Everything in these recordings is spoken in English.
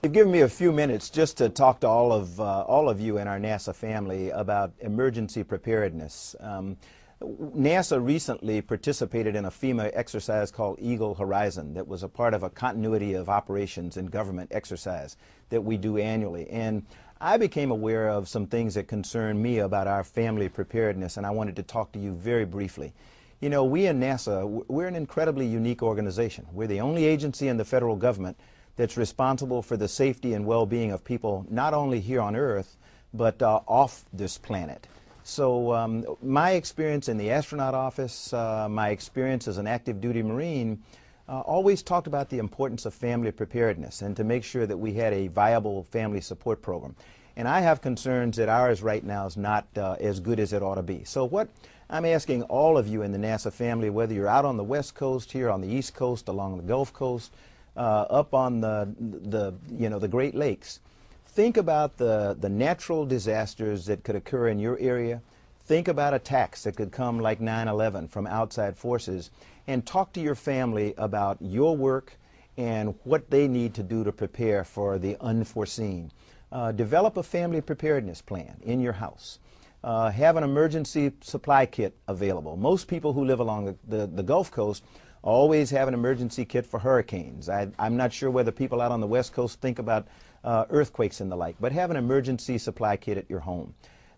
You've given me a few minutes just to talk to all of you in our NASA family about emergency preparedness. NASA recently participated in a FEMA exercise called Eagle Horizon that was a part of a continuity of operations and government exercise that we do annually. And I became aware of some things that concern me about our family preparedness, and I wanted to talk to you very briefly. You know, we in NASA, we're an incredibly unique organization. We're the only agency in the federal government that's responsible for the safety and well-being of people not only here on Earth, but off this planet. So my experience in the astronaut office, my experience as an active duty Marine, always talked about the importance of family preparedness and to make sure that we had a viable family support program. And I have concerns that ours right now is not as good as it ought to be. So what I'm asking all of you in the NASA family, whether you're out on the West Coast, here on the East Coast, along the Gulf Coast, up on the Great Lakes, think about the natural disasters that could occur in your area. Think about attacks that could come like 9/11 from outside forces, and talk to your family about your work and what they need to do to prepare for the unforeseen. Develop a family preparedness plan in your house. Have an emergency supply kit available. Most people who live along the Gulf Coast always have an emergency kit for hurricanes. I'm not sure whether people out on the West Coast think about earthquakes and the like, but have an emergency supply kit at your home.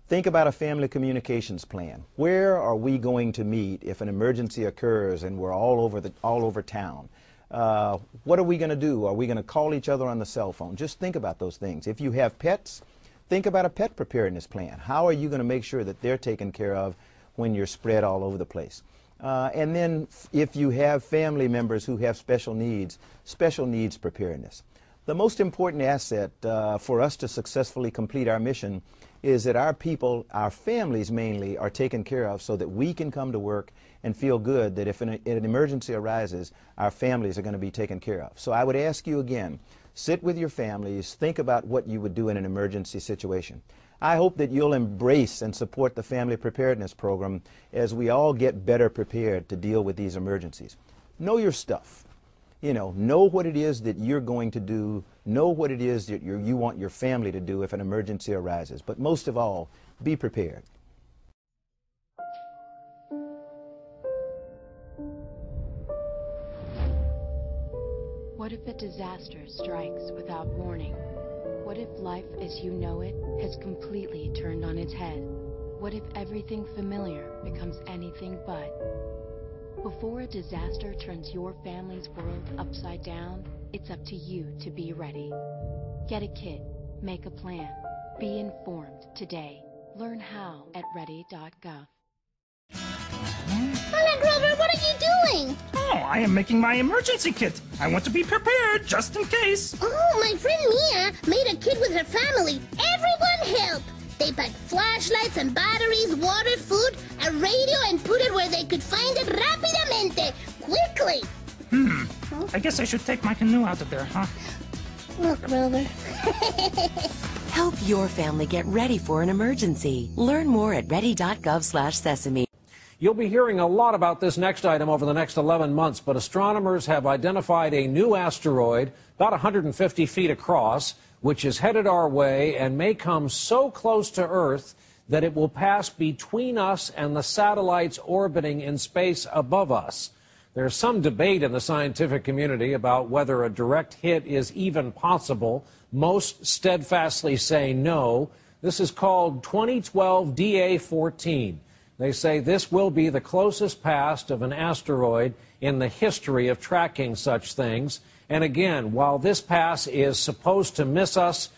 Think about a family communications plan. Where are we going to meet if an emergency occurs and we're all over town? What are we going to do? Are we going to call each other on the cell phone? Just think about those things. If you have pets, think about a pet preparedness plan. How are you going to make sure that they're taken care of when you're spread all over the place? And then if you have family members who have special needs preparedness. The most important asset for us to successfully complete our mission is that our people, our families mainly, are taken care of so that we can come to work and feel good that if an emergency arises, our families are going to be taken care of. So I would ask you again, sit with your families, think about what you would do in an emergency situation. I hope that you'll embrace and support the Family Preparedness Program as we all get better prepared to deal with these emergencies. Know your stuff. You know what it is that you're going to do. Know what it is that you want your family to do if an emergency arises. But most of all, be prepared. What if a disaster strikes without warning? What if life as you know it has completely turned on its head? What if everything familiar becomes anything but? Before a disaster turns your family's world upside down, it's up to you to be ready. Get a kit, make a plan, be informed today. Learn how at ready.gov. Hola, Grover, what are you doing? Oh, I am making my emergency kit. I want to be prepared just in case. Oh, my friend Mia made a kit with her family. Everyone help! They packed flashlights and batteries, water, food, a radio, and put it where they could find it rápidamente, quickly. I guess I should take my canoe out of there, huh? Look, Grover. Help your family get ready for an emergency. Learn more at ready.gov/sesame. You'll be hearing a lot about this next item over the next 11 months, but astronomers have identified a new asteroid about 150 feet across, which is headed our way and may come so close to Earth that it will pass between us and the satellites orbiting in space above us. There's some debate in the scientific community about whether a direct hit is even possible. Most steadfastly say no. This is called 2012 DA-14. They say this will be the closest pass of an asteroid in the history of tracking such things. And again, while this pass is supposed to miss us,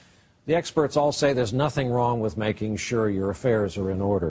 the experts all say there's nothing wrong with making sure your affairs are in order.